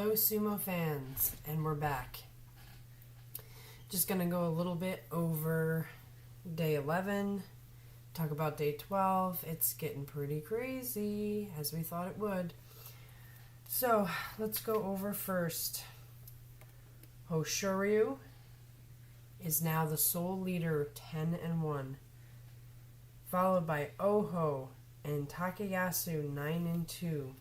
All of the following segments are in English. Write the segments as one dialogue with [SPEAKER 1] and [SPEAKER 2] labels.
[SPEAKER 1] Hello, Sumo fans, and we're back. Just going to go a little bit over day 11, talk about day 12. It's getting pretty crazy, as we thought it would. So, let's go over first. Hoshoryu is now the sole leader, 10-1, followed by Oho and Takayasu, 9-2.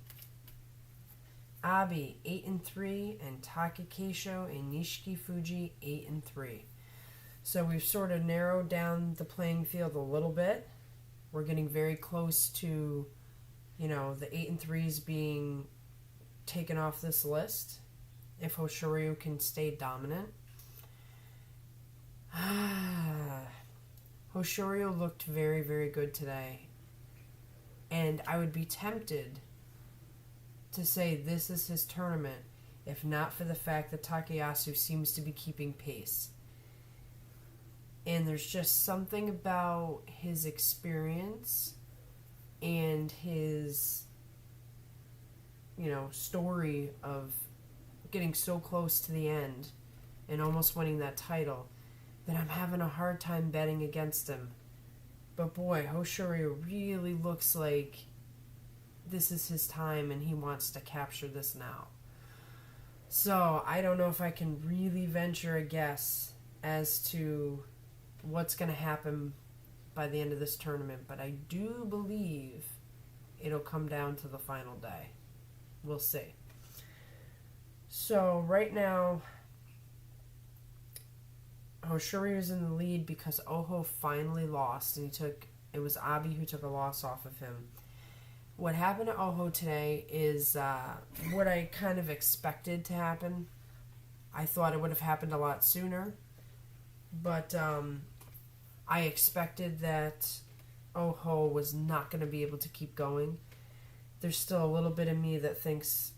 [SPEAKER 1] Abi, 8-3, and Takayasu and Nishiki Fuji, 8-3. So we've sort of narrowed down the playing field a little bit. We're getting very close to, the 8-3s being taken off this list, if Hoshoryu can stay dominant. Hoshoryu looked very, very good today. And I would be tempted to say this is his tournament, if not for the fact that Takayasu seems to be keeping pace. And there's just something about his experience and his, story of getting so close to the end and almost winning that title that I'm having a hard time betting against him. But boy, Hoshoryu really looks like this is his time and he wants to capture this now. So I don't know if I can really venture a guess as to what's going to happen by the end of this tournament, but I do believe it'll come down to the final day. We'll see. So right now, Hoshoryu is in the lead because Oho finally lost, and it was Abi who took a loss off of him. What happened to Oho today is what I kind of expected to happen. I thought it would have happened a lot sooner, but I expected that Oho was not going to be able to keep going. There's still a little bit of me that thinks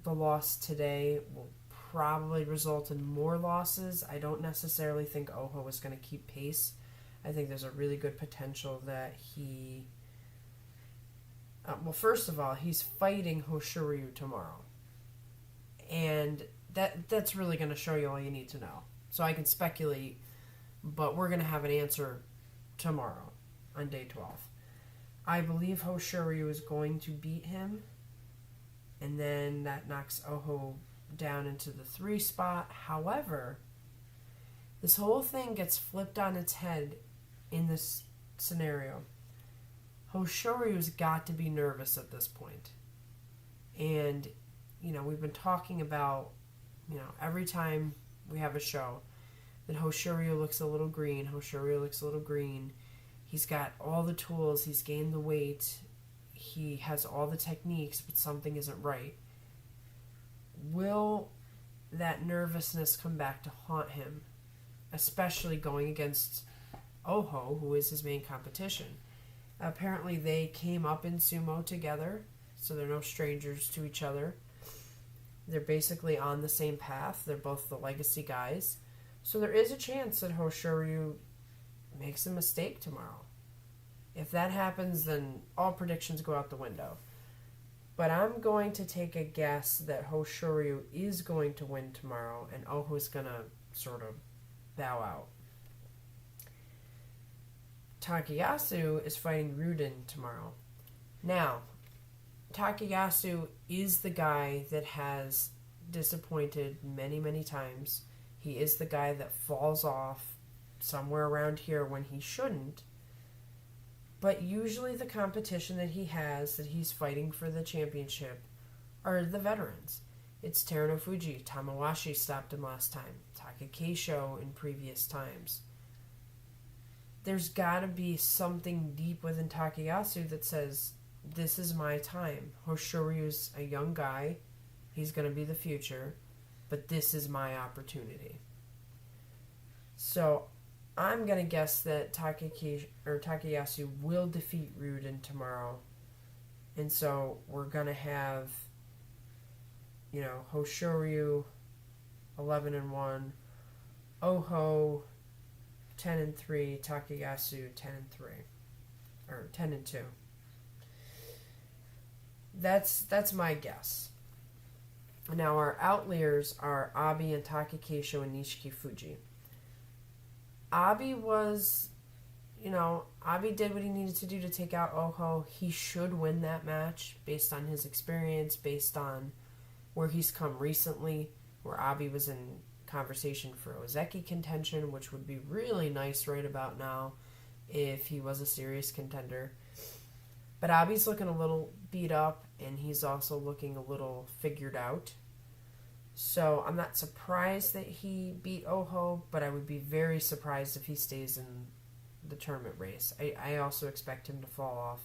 [SPEAKER 1] the loss today will probably result in more losses. I don't necessarily think Oho is going to keep pace. I think there's a really good potential that he... first of all, he's fighting Hoshoryu tomorrow. And that's really going to show you all you need to know. So I can speculate, but we're going to have an answer tomorrow on day 12. I believe Hoshoryu is going to beat him, and then that knocks Oho down into the 3 spot. However, this whole thing gets flipped on its head in this scenario. Hoshoryu's got to be nervous at this point. And, we've been talking about, every time we have a show, that Hoshoryu looks a little green. He's got all the tools. He's gained the weight. He has all the techniques, but something isn't right. Will that nervousness come back to haunt him, especially going against Oho, who is his main competition? Apparently they came up in sumo together, so they're no strangers to each other. They're basically on the same path. They're both the legacy guys. So there is a chance that Hoshoryu makes a mistake tomorrow. If that happens, then all predictions go out the window. But I'm going to take a guess that Hoshoryu is going to win tomorrow, and Oho is going to sort of bow out. Takayasu is fighting Ruden tomorrow. Now, Takayasu is the guy that has disappointed many, many times. He is the guy that falls off somewhere around here when he shouldn't. But usually the competition that he has, that he's fighting for the championship, are the veterans. It's Teruno Fuji. Tamawashi stopped him last time. Takayasu in previous times. There's got to be something deep within Takayasu that says, this is my time. Hoshoryu's a young guy. He's going to be the future. But this is my opportunity. So I'm going to guess that Takayasu will defeat Ruden tomorrow. And so we're going to have, Hoshoryu 11-1, Oho 10-3, Takayasu 10-3, or 10-2. That's my guess. Now our outliers are Abi and Takakeisho and Nishiki Fuji. Abi was, Abi did what he needed to do to take out Oho. He should win that match based on his experience, based on where he's come recently, where Abi was in conversation for Ozeki contention, which would be really nice right about now if he was a serious contender. But Abi's looking a little beat up, and he's also looking a little figured out. So I'm not surprised that he beat Oho, but I would be very surprised if he stays in the tournament race. I also expect him to fall off.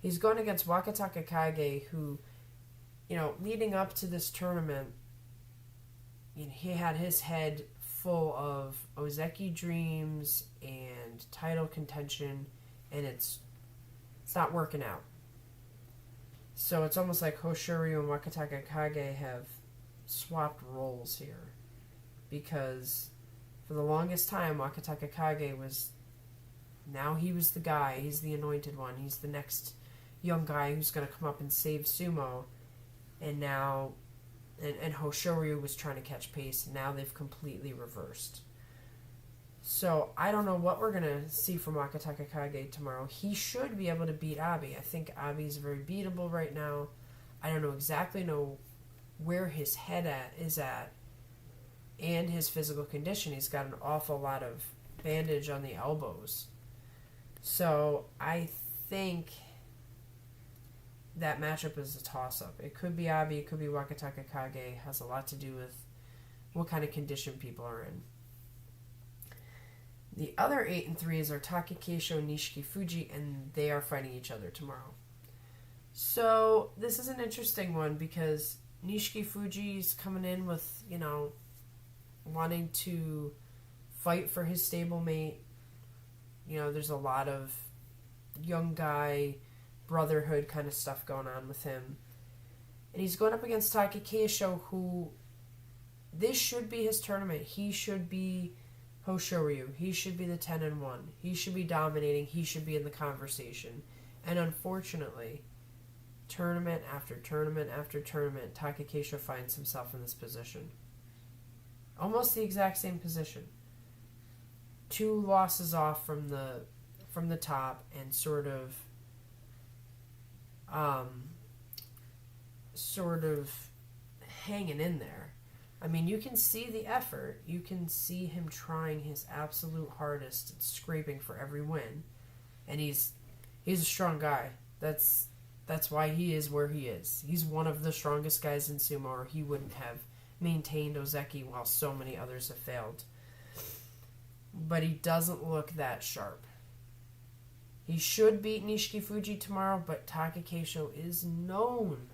[SPEAKER 1] He's going against Wakataka Kage, who, leading up to this tournament, he had his head full of Ozeki dreams and title contention, and it's not working out. So it's almost like Hoshoryu and Wakataka Kage have swapped roles here, because for the longest time Wakataka Kage was, now he was the guy, he's the anointed one, he's the next young guy who's going to come up and save Sumo, and now and Hoshoryu was trying to catch pace, and now they've completely reversed. So I don't know what we're going to see from Wakataka Kage tomorrow. He should be able to beat Abi. I think Abi's very beatable right now. I don't exactly know where his head is at and his physical condition. He's got an awful lot of bandage on the elbows. So I think that matchup is a toss-up. It could be Abi, it could be Wakataka Kage. It has a lot to do with what kind of condition people are in. The other 8 and 3s are Takakeisho and Nishiki Fuji, and they are fighting each other tomorrow. So this is an interesting one, because Nishiki Fuji's coming in with, wanting to fight for his stablemate. There's a lot of young guy brotherhood kind of stuff going on with him. And he's going up against Takakeisho, who, this should be his tournament. He should be Hoshoryu. He should be the 10-1. He should be dominating. He should be in the conversation. And unfortunately, tournament after tournament after tournament, Takakeisho finds himself in this position. Almost the exact same position. 2 losses off from the top, and sort of hanging in there. I mean, you can see the effort. You can see him trying his absolute hardest and scraping for every win. And he's a strong guy. That's why he is where he is. He's one of the strongest guys in sumo, or he wouldn't have maintained Ozeki while so many others have failed. But he doesn't look that sharp. He should beat Nishiki Fuji tomorrow, but Takakeisho is known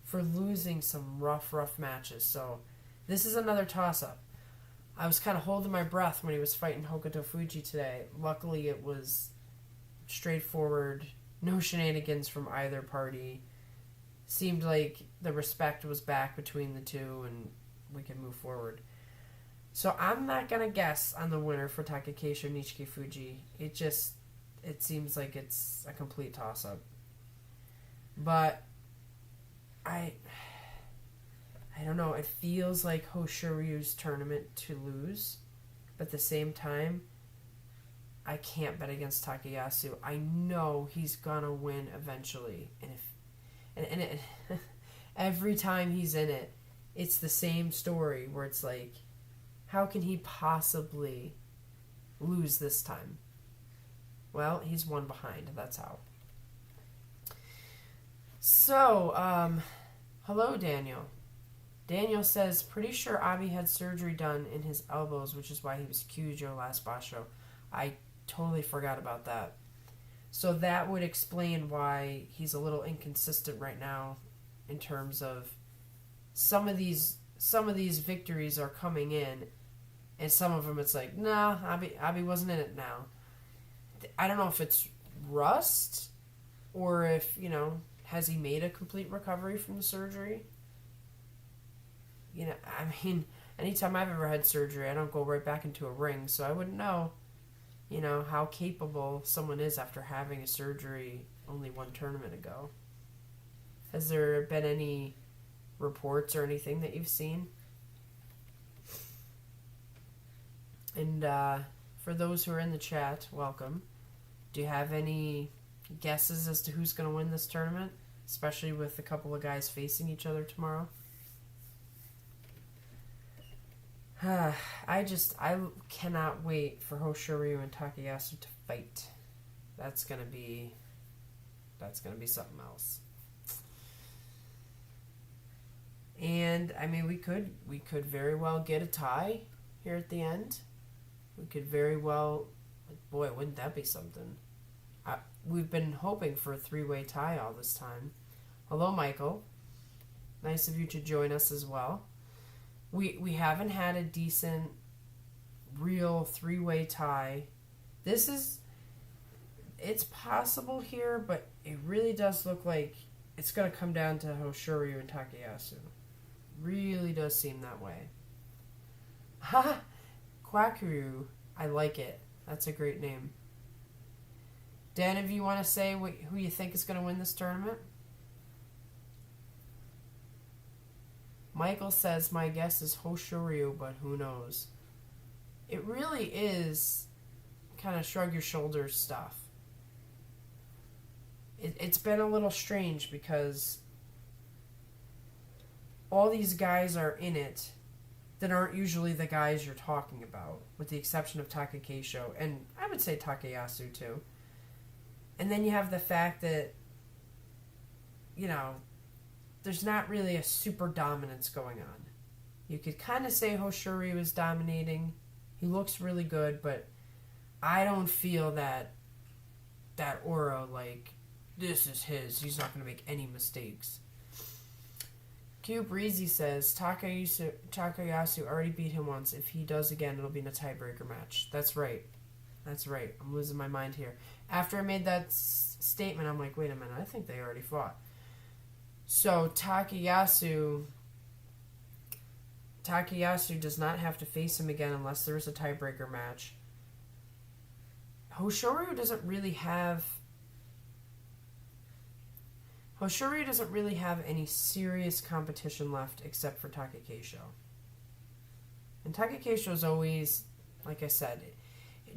[SPEAKER 1] for losing some rough matches. So this is another toss-up. I was kind of holding my breath when he was fighting Hokuto Fuji today. Luckily, it was straightforward, no shenanigans from either party. Seemed like the respect was back between the two, and we can move forward. So I'm not going to guess on the winner for Takakeisho Nishiki Fuji. It seems like it's a complete toss-up. But I don't know. It feels like Hoshoryu's tournament to lose. But at the same time, I can't bet against Takayasu. I know he's going to win eventually. And every time he's in it, it's the same story where it's like, how can he possibly lose this time? Well, he's one behind. That's how. So, hello, Daniel. Daniel says, pretty sure Abi had surgery done in his elbows, which is why he was Kyujo last Basho. I totally forgot about that. So that would explain why he's a little inconsistent right now in terms of some of these victories are coming in, and some of them it's like, nah, Abi wasn't in it now. I don't know if it's rust or if, has he made a complete recovery from the surgery? I mean, anytime I've ever had surgery, I don't go right back into a ring, so I wouldn't know, how capable someone is after having a surgery only one tournament ago. Has there been any reports or anything that you've seen. And for those who are in the chat, welcome. Do you have any guesses as to who's going to win this tournament? Especially with a couple of guys facing each other tomorrow. I cannot wait for Hoshoryu and Takayasu to fight. That's gonna be something else. And I mean, we could very well get a tie here at the end. We could very well, boy, wouldn't that be something? We've been hoping for a 3-way tie all this time. Hello, Michael. Nice of you to join us as well. We haven't had a decent, real 3-way tie. It's possible here, but it really does look like it's going to come down to Hoshoryu and Takayasu. Really does seem that way. Ha! Quackaroo. I like it. That's a great name. Dan, if you want to say who you think is going to win this tournament? Michael says, my guess is Hoshoryu, but who knows? It really is kind of shrug your shoulders stuff. It's been a little strange because all these guys are in it that aren't usually the guys you're talking about, with the exception of Takayasu, and I would say Takayasu too. And then you have the fact that, you know, there's not really a super dominance going on. You could kind of say Hoshoryu is dominating. He looks really good, but I don't feel that aura like, this is his. He's not going to make any mistakes. Q Breezy says, Takayasu already beat him once. If he does again, it'll be in a tiebreaker match. That's right. I'm losing my mind here. After I made that statement, I'm like, wait a minute. I think they already fought. So Takayasu does not have to face him again unless there's a tiebreaker match. Hoshoryu doesn't really have any serious competition left except for Takayasu. And Takayasu is always, like I said,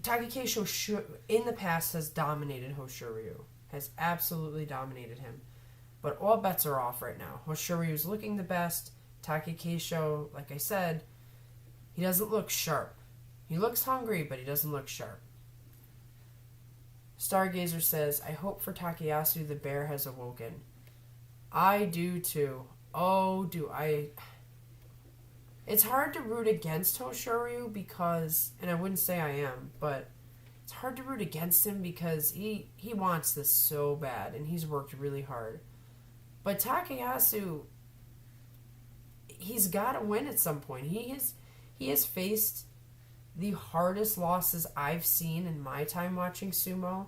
[SPEAKER 1] Takayasu in the past has dominated Hoshoryu. Has absolutely dominated him. But all bets are off right now. Hoshoryu is looking the best. Takayasu, like I said, he doesn't look sharp. He looks hungry, but he doesn't look sharp. Stargazer says, I hope for Takayasu the bear has awoken. I do too. Oh, do I. It's hard to root against Hoshoryu because, and I wouldn't say I am, but it's hard to root against him because he wants this so bad and he's worked really hard. But Takayasu, he's got to win at some point. He has faced the hardest losses I've seen in my time watching sumo.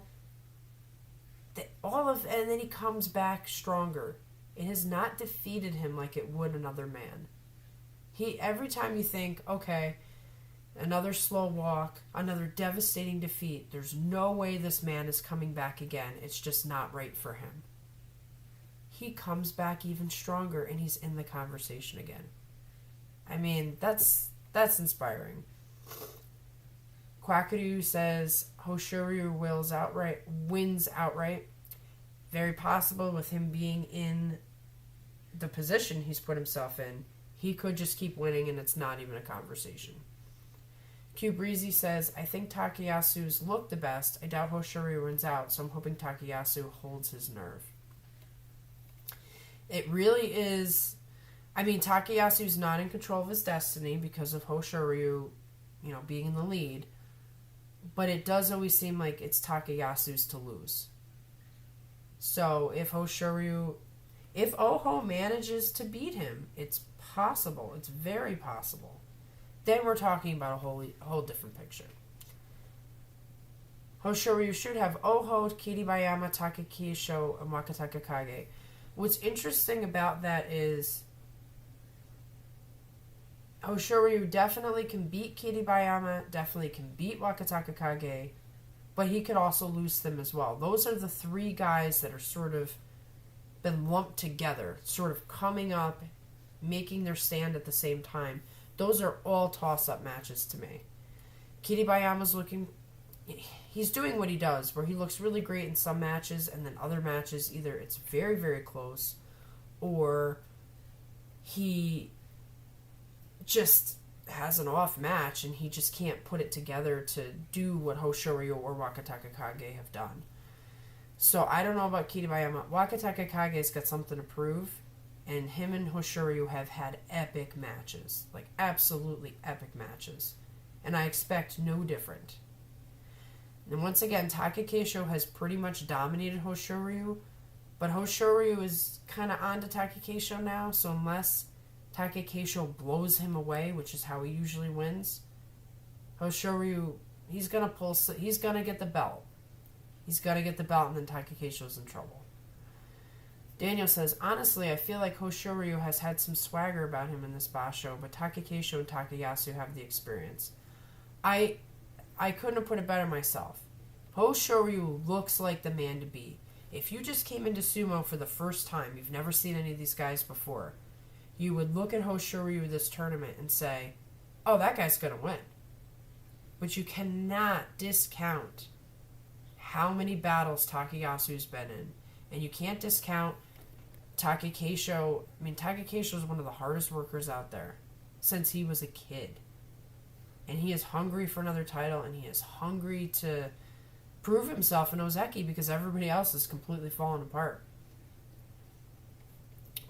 [SPEAKER 1] And then he comes back stronger. It has not defeated him like it would another man. Every time you think, okay, another slow walk, another devastating defeat, there's no way this man is coming back again. It's just not right for him. He comes back even stronger and he's in the conversation again. I mean, that's inspiring. Quackaroo says Hoshoryu wins outright. Very possible with him being in the position he's put himself in. He could just keep winning and it's not even a conversation. Q Breezy says, I think Takayasu's look the best. I doubt Hoshoryu wins out, so I'm hoping Takayasu holds his nerve. It really is. I mean, Takayasu's not in control of his destiny because of Hoshoryu, being in the lead. But it does always seem like it's Takayasu's to lose. So if Oho manages to beat him, it's possible. It's very possible. Then we're talking about a whole different picture. Hoshoryu should have Oho, Kiribayama, Takayasu, and Wakataka Kage. What's interesting about that is Hoshoryu definitely can beat Kiribayama, definitely can beat Wakataka Kage, but he could also lose them as well. Those are the three guys that are sort of been lumped together, sort of coming up making their stand at the same time. Those are all toss-up matches to me. Kiribayama's he's doing what he does, where he looks really great in some matches, and then other matches, either it's very, very close, or he just has an off match, and he just can't put it together to do what Hoshoryu or Wakataka Kage have done. So I don't know about Kiribayama. Wakataka Kage's got something to prove, and him and Hoshoryu have had epic matches. Like, absolutely epic matches. And I expect no different. And once again, Takayasu has pretty much dominated Hoshoryu, but Hoshoryu is kind of on to Takayasu now, so unless Takayasu blows him away, which is how he usually wins, Hoshoryu, he's going to get the belt. He's got to get the belt, and then Takayasu's in trouble. Daniel says, honestly, I feel like Hoshoryu has had some swagger about him in this basho, but Takayasu and Takayasu have the experience. I couldn't have put it better myself. Hoshoryu looks like the man to be. If you just came into sumo for the first time, you've never seen any of these guys before, you would look at Hoshoryu this tournament and say, oh, that guy's going to win. But you cannot discount how many battles Takayasu's been in. And you can't discount Takayasu. I mean, Takayasu is one of the hardest workers out there since he was a kid. And he is hungry for another title, and he is hungry to prove himself in Ozeki because everybody else is completely falling apart.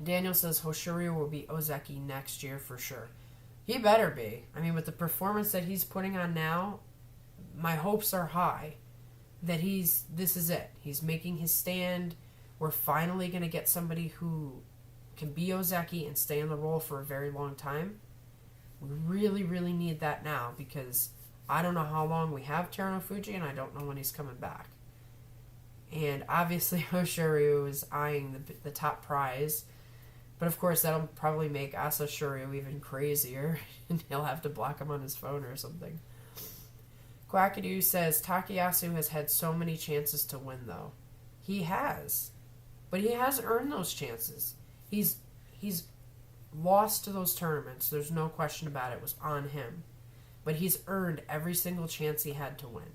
[SPEAKER 1] Daniel says Hoshoryu will be Ozeki next year for sure. He better be. I mean, with the performance that he's putting on now, my hopes are high that this is it. He's making his stand. We're finally going to get somebody who can be Ozeki and stay in the role for a very long time. We really, really need that now because I don't know how long we have Terunofuji, and I don't know when he's coming back. And obviously Hoshoryu is eyeing the top prize, but of course that'll probably make Asashoryu even crazier, and he'll have to block him on his phone or something. Quackadoo says Takayasu has had so many chances to win, though. He has. But he has earned those chances. He's lost to those tournaments. There's no question about it. It was on him. But he's earned every single chance he had to win.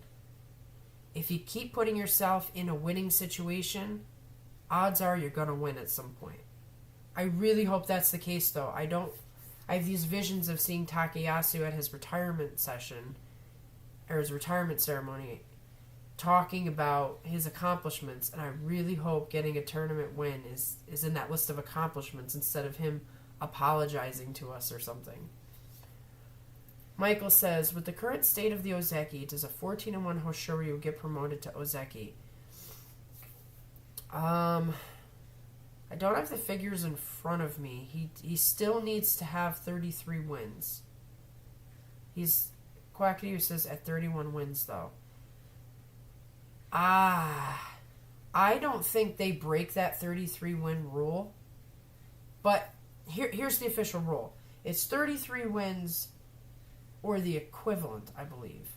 [SPEAKER 1] If you keep putting yourself in a winning situation, odds are you're going to win at some point. I really hope that's the case, though. I have these visions of seeing Takayasu at his retirement session, or his retirement ceremony, talking about his accomplishments, and I really hope getting a tournament win is in that list of accomplishments instead of him apologizing to us or something. Michael says, with the current state of the Ozeki, does a 14-1 Hoshoryu get promoted to Ozeki? I don't have the figures in front of me. He still needs to have 33 wins. Quackadoo says at 31 wins, though. I don't think they break that 33-win rule. But here's the official rule. It's 33 wins or the equivalent, I believe.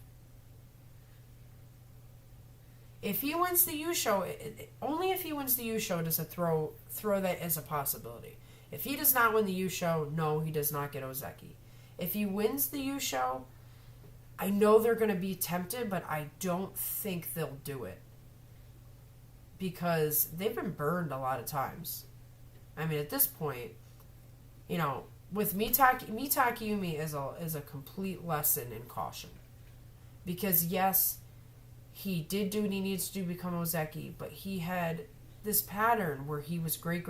[SPEAKER 1] If he wins the Yusho, only if he wins the Yusho does it throw that as a possibility. If he does not win the Yusho, no, he does not get Ozeki. If he wins the Yusho, I know they're going to be tempted, but I don't think they'll do it. Because they've been burned a lot of times. I mean, at this point, with Takayumi is a complete lesson in caution. Because, yes, he did do what he needs to do to become Ozeki, but he had this pattern where he was great,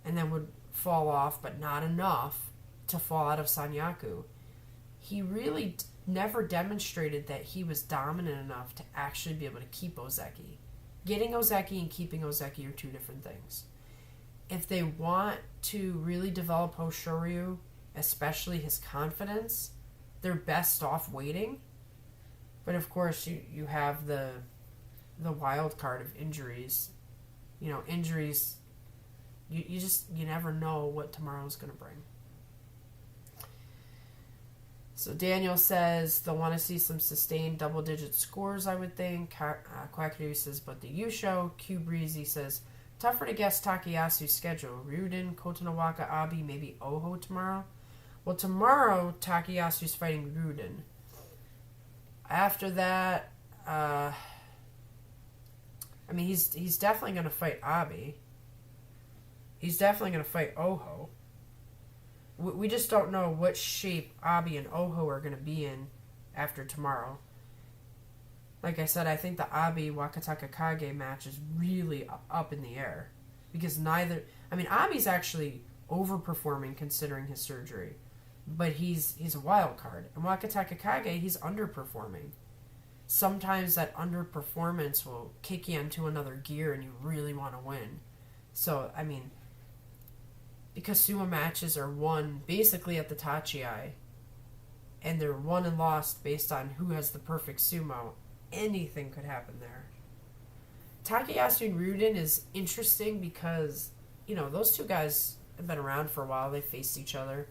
[SPEAKER 1] and then would fall off, but not enough to fall out of Sanyaku. He really never demonstrated that he was dominant enough to actually be able to keep Ozeki. Getting Ozeki and keeping Ozeki are two different things. If they want to really develop Hoshoryu, especially his confidence, they're best off waiting. But of course, you have the wild card of injuries. Injuries, you never know what tomorrow's going to bring. So Daniel says they'll want to see some sustained double-digit scores, I would think. Quackadoo says, but the Yusho. Q Breezy says, Tougher to guess Takayasu's schedule. Ryuden, Kotonowaka, Abi, maybe Oho tomorrow. Well, tomorrow Takayasu's fighting Ryuden. After that, he's definitely going to fight Abi. He's definitely going to fight Oho. We just don't know what shape Abi and Oho are going to be in after tomorrow. Like I said, I think the Abi-Wakataka Kage match is really up in the air. Because Abi's actually overperforming considering his surgery. But he's a wild card. And Wakataka Kage, he's underperforming. Sometimes that underperformance will kick you into another gear and you really want to win. So, because sumo matches are won basically at the Tachi-ai, and they're won and lost based on who has the perfect sumo, anything could happen there. Takayasu and Ryuden is interesting because, those two guys have been around for a while. They faced each other.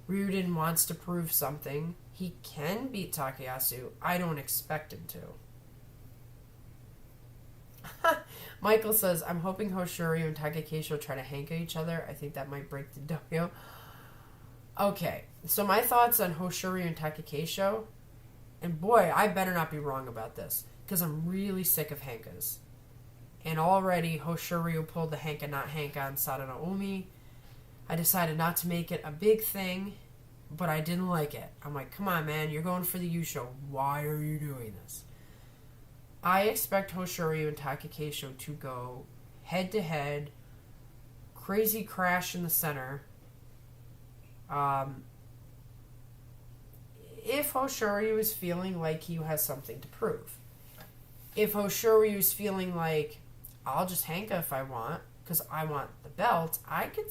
[SPEAKER 1] Ryuden wants to prove something. He can beat Takayasu. I don't expect him to. Michael says, I'm hoping Hoshoryu and Takakeisho try to hank at each other. I think that might break the dojo. Okay, so my thoughts on Hoshoryu and Takakeisho, and boy, I better not be wrong about this, because I'm really sick of hankas. And already Hoshoryu pulled the hanka not hanka on Sadano Umi. I decided not to make it a big thing, but I didn't like it. I'm like, come on, man, you're going for the Yusho. Why are you doing this? I expect Hoshoryu and Takakeisho to go head-to-head, crazy crash in the center. If Hoshoryu is feeling like he has something to prove. If Hoshoryu is feeling like, I'll just hanka if I want, because I want the belt, I could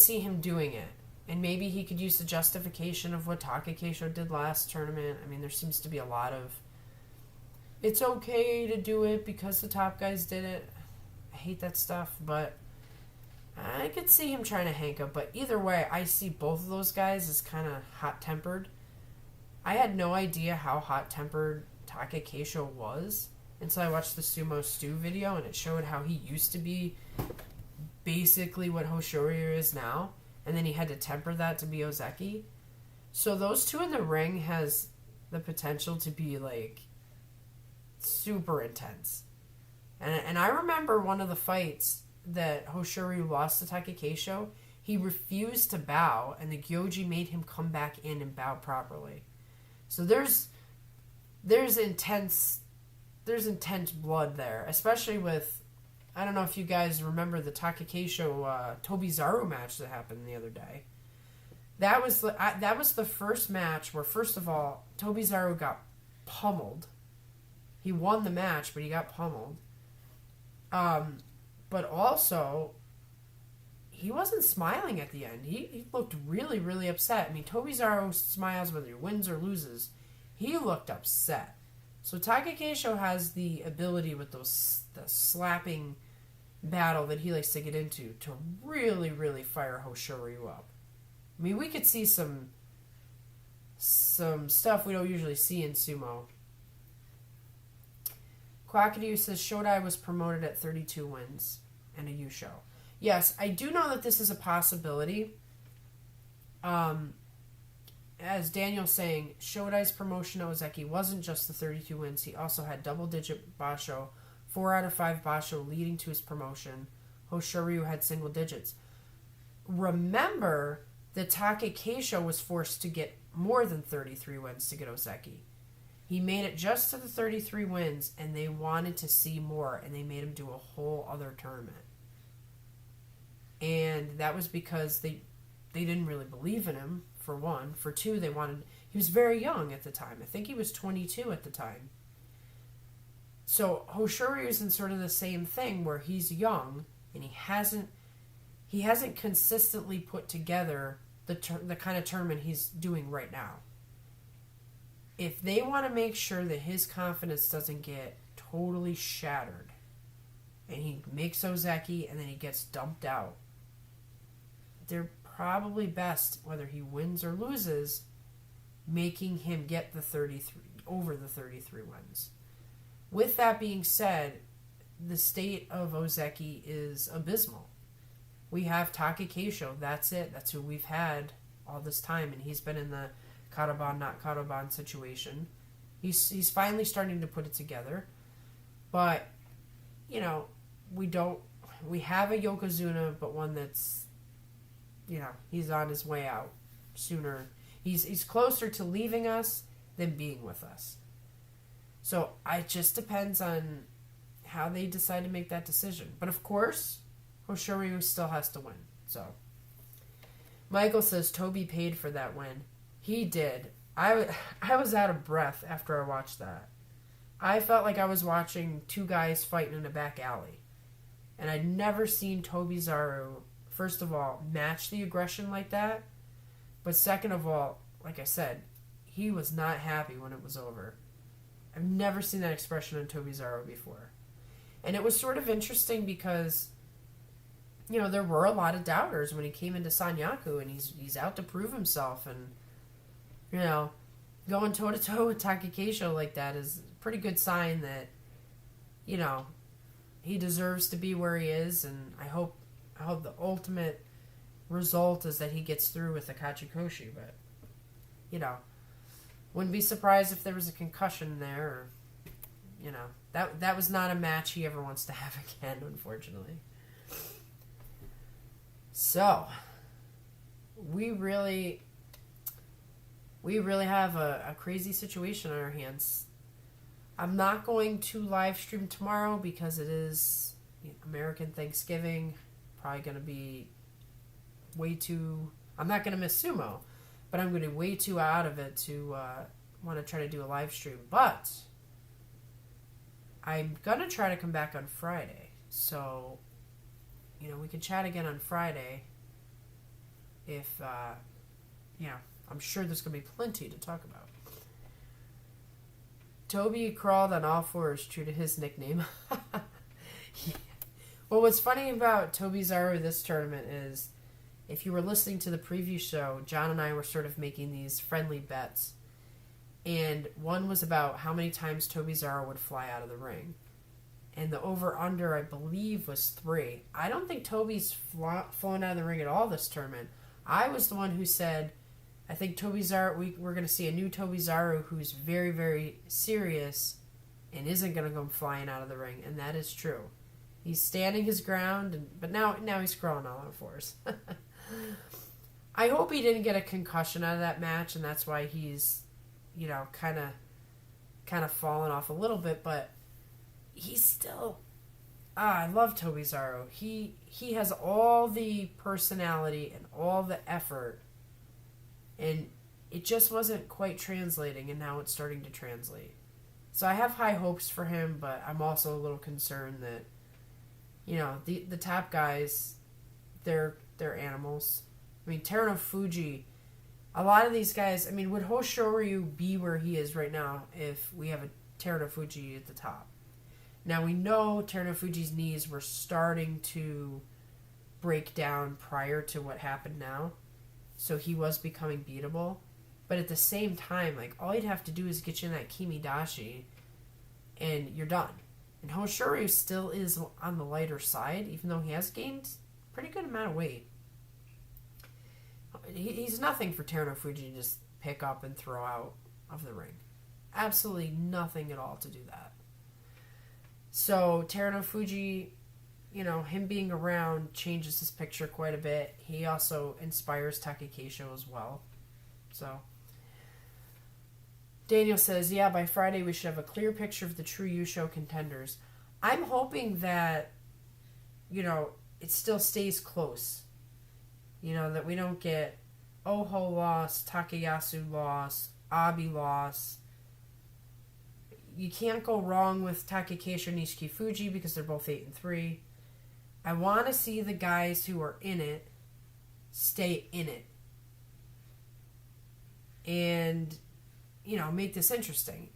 [SPEAKER 1] see him doing it. And maybe he could use the justification of what Takakeisho did last tournament. There seems to be a lot of, it's okay to do it because the top guys did it. I hate that stuff, but I could see him trying to hanka. But either way, I see both of those guys as kind of hot-tempered. I had no idea how hot-tempered Takakeisho was until I watched the Sumo Stew video, and it showed how he used to be basically what Hoshoryu is now, and then he had to temper that to be Ozeki. So those two in the ring has the potential to be super intense. And I remember one of the fights that Hoshoryu lost to Takakeisho, he refused to bow, and the Gyoji made him come back in and bow properly. So there's intense blood there, especially with, I don't know if you guys remember the Takakeisho Tobizaru match that happened the other day. That was the first match where, first of all, Tobizaru got pummeled. He won the match, but he got pummeled. But also, he wasn't smiling at the end. He looked really, really upset. Tobizaru smiles whether he wins or loses. He looked upset. So Takakeisho has the ability with the slapping battle that he likes to get into to really, really fire Hoshoryu up. We could see some stuff we don't usually see in sumo. Kwakadoo says Shodai was promoted at 32 wins and a Yusho. Yes, I do know that this is a possibility. As Daniel's saying, Shodai's promotion at Ozeki wasn't just the 32 wins. He also had double-digit basho, 4 out of 5 basho leading to his promotion. Hoshoryu had single digits. Remember that Takakeisho was forced to get more than 33 wins to get Ozeki. He made it just to the 33 wins, and they wanted to see more, and they made him do a whole other tournament. And that was because they didn't really believe in him, for one. For two, he was very young at the time. I think he was 22 at the time. So Hoshoryu is in sort of the same thing where he's young, and he hasn't consistently put together the kind of tournament he's doing right now. If they want to make sure that his confidence doesn't get totally shattered, and he makes Ozeki and then he gets dumped out, they're probably best, whether he wins or loses, making him get over the 33 wins. With that being said, the state of Ozeki is abysmal. We have Takayasu. That's it. That's who we've had all this time, and he's been in the Karaban, not Karaban situation. He's finally starting to put it together, but you know, we have a Yokozuna, but one that's, you know, he's on his way out sooner. He's closer to leaving us than being with us. So it just depends on how they decide to make that decision. But of course, Hoshoryu still has to win. So Michael says Toby paid for that win. He did. I was out of breath after I watched that. I felt like I was watching two guys fighting in a back alley. And I'd never seen Tobizaru, first of all, match the aggression like that. But second of all, like I said, he was not happy when it was over. I've never seen that expression on Tobizaru before. And it was sort of interesting because, you know, there were a lot of doubters when he came into Sanyaku, and he's out to prove himself. And, you know, going toe-to-toe with Takayasu like that is a pretty good sign that, you know, he deserves to be where he is. And I hope the ultimate result is that he gets through with the Kachikoshi. But, you know, wouldn't be surprised if there was a concussion there. Or, you know, that was not a match he ever wants to have again, unfortunately. So, we really have a crazy situation on our hands. I'm not going to live stream tomorrow because it is American Thanksgiving. Probably going to be way too... I'm not going to miss Sumo, but I'm going to be way too out of it to want to try to do a live stream. But I'm going to try to come back on Friday. So, you know, we can chat again on Friday if, you know, I'm sure there's going to be plenty to talk about. Toby crawled on all fours, true to his nickname. Yeah. Well, what's funny about Tobizaru this tournament is, if you were listening to the preview show, John and I were sort of making these friendly bets. And one was about how many times Tobizaru would fly out of the ring. And the over-under, I believe, was 3. I don't think Toby's flown out of the ring at all this tournament. I was the one who said, I think Tobizaru, we're going to see a new Tobizaru who's very, very serious and isn't going to go flying out of the ring. And that is true. He's standing his ground, but now he's crawling all on fours. I hope he didn't get a concussion out of that match, and that's why he's, you know, kind of fallen off a little bit, but he's still... I love Tobizaru. He has all the personality and all the effort, and it just wasn't quite translating, and now it's starting to translate. So I have high hopes for him, but I'm also a little concerned that, you know, the top guys, they're animals. I mean, Teruno Fuji, a lot of these guys, I mean, would Hoshoryu be where he is right now if we have a Teruno Fuji at the top? Now, we know Teruno Fuji's knees were starting to break down prior to what happened now, so he was becoming beatable. But at the same time, like, all you'd have to do is get you in that Kimidashi, and you're done. And Hoshoryu still is on the lighter side, even though he has gained a pretty good amount of weight. He's nothing for Teruno Fuji to just pick up and throw out of the ring. Absolutely nothing at all to do that. So Teruno Fuji, you know, him being around changes his picture quite a bit. He also inspires Takayasu as well. So Daniel says, yeah, by Friday we should have a clear picture of the true Yusho contenders. I'm hoping that, you know, it still stays close. You know, that we don't get Oho loss, Takayasu loss, Abi loss. You can't go wrong with Takayasu and Nishiki Fuji because they're both 8-3. I want to see the guys who are in it stay in it. And, you know, make this interesting.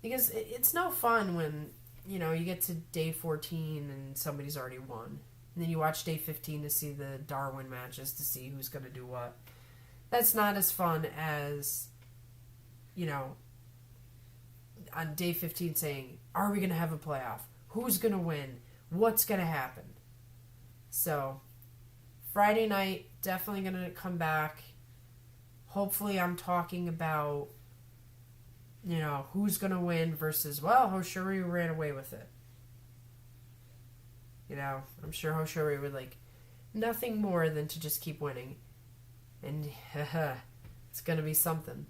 [SPEAKER 1] Because it's no fun when, you know, you get to day 14 and somebody's already won. And then you watch day 15 to see the Darwin matches to see who's going to do what. That's not as fun as, you know, on day 15 saying, are we going to have a playoff? Who's going to win? What's going to happen? So, Friday night, definitely going to come back. Hopefully I'm talking about, who's going to win versus, Hoshoryu ran away with it. I'm sure Hoshoryu would like nothing more than to just keep winning. And it's going to be something.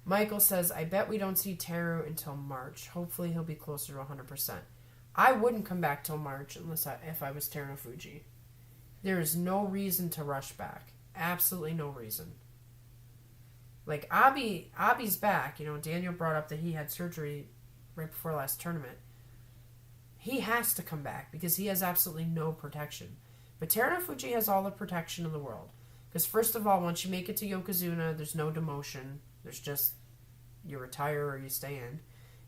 [SPEAKER 1] Michael says, I bet we don't see Teru until March. Hopefully he'll be closer to 100%. I wouldn't come back till March if I was Terunofuji. There is no reason to rush back. Absolutely no reason. Like, Abi's back. Daniel brought up that he had surgery right before last tournament. He has to come back because he has absolutely no protection. But Terunofuji has all the protection in the world. Because first of all, once you make it to Yokozuna, there's no demotion. There's just, you retire or you stay in.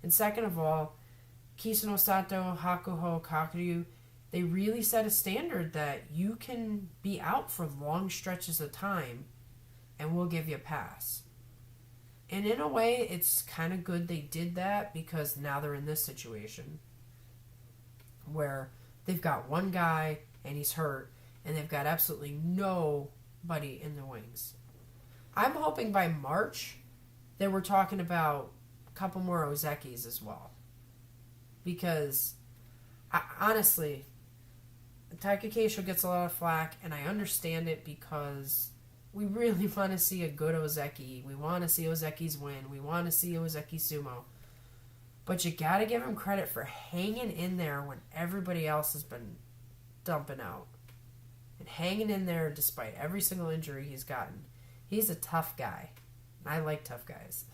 [SPEAKER 1] And second of all, Kisano Sato, Hakuho, Kakuryu, they really set a standard that you can be out for long stretches of time and we'll give you a pass. And in a way, it's kind of good they did that because now they're in this situation where they've got one guy and he's hurt and they've got absolutely nobody in the wings. I'm hoping by March that we're talking about a couple more Ozekis as well. Because, honestly, Takayasu gets a lot of flack, and I understand it because we really want to see a good Ozeki. We want to see Ozekis win. We want to see Ozeki Sumo. But you got to give him credit for hanging in there when everybody else has been dumping out. And hanging in there despite every single injury he's gotten. He's a tough guy. I like tough guys.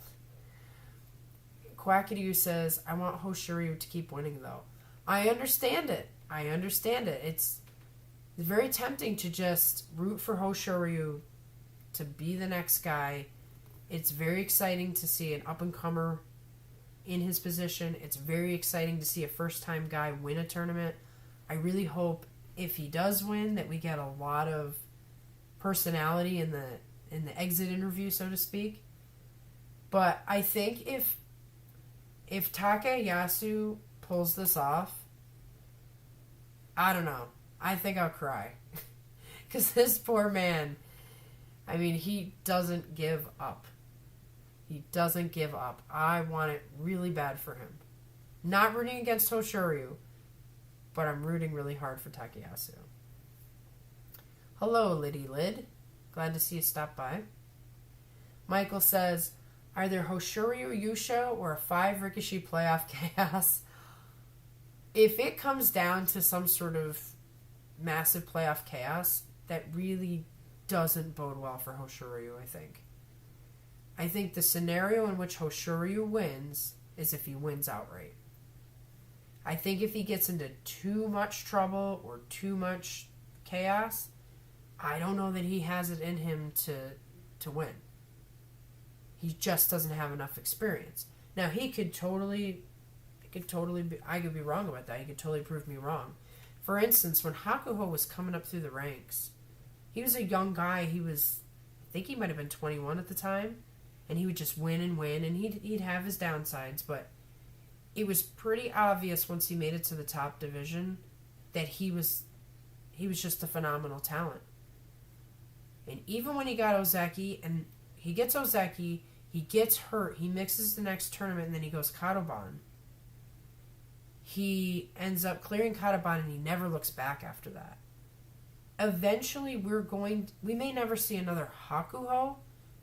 [SPEAKER 1] Quackadoo says, I want Hoshoryu to keep winning, though. I understand it. It's very tempting to just root for Hoshoryu to be the next guy. It's very exciting to see an up-and-comer in his position. It's very exciting to see a first-time guy win a tournament. I really hope if he does win that we get a lot of personality in the exit interview, so to speak. But I think if Takayasu pulls this off, I don't know. I think I'll cry. Because this poor man, he doesn't give up. He doesn't give up. I want it really bad for him. Not rooting against Hoshoryu, but I'm rooting really hard for Takayasu. Hello, Liddy Lid. Glad to see you stop by. Michael says, either Hoshoryu Yusha or a 5 Rikishi playoff chaos. If it comes down to some sort of massive playoff chaos, that really doesn't bode well for Hoshoryu, I think. I think the scenario in which Hoshoryu wins is if he wins outright. I think if he gets into too much trouble or too much chaos, I don't know that he has it in him to win. He just doesn't have enough experience. Now, he could totally be, I could be wrong about that. He could totally prove me wrong. For instance, when Hakuho was coming up through the ranks, he was a young guy. I think he might have been 21 at the time, and he would just win, and he'd have his downsides, but it was pretty obvious once he made it to the top division that he was just a phenomenal talent. And even when he got Ozeki, and he gets Ozeki, he gets hurt, he mixes the next tournament, and then he goes Kadoban. He ends up clearing Kadoban, and he never looks back after that. Eventually, we may never see another Hakuho,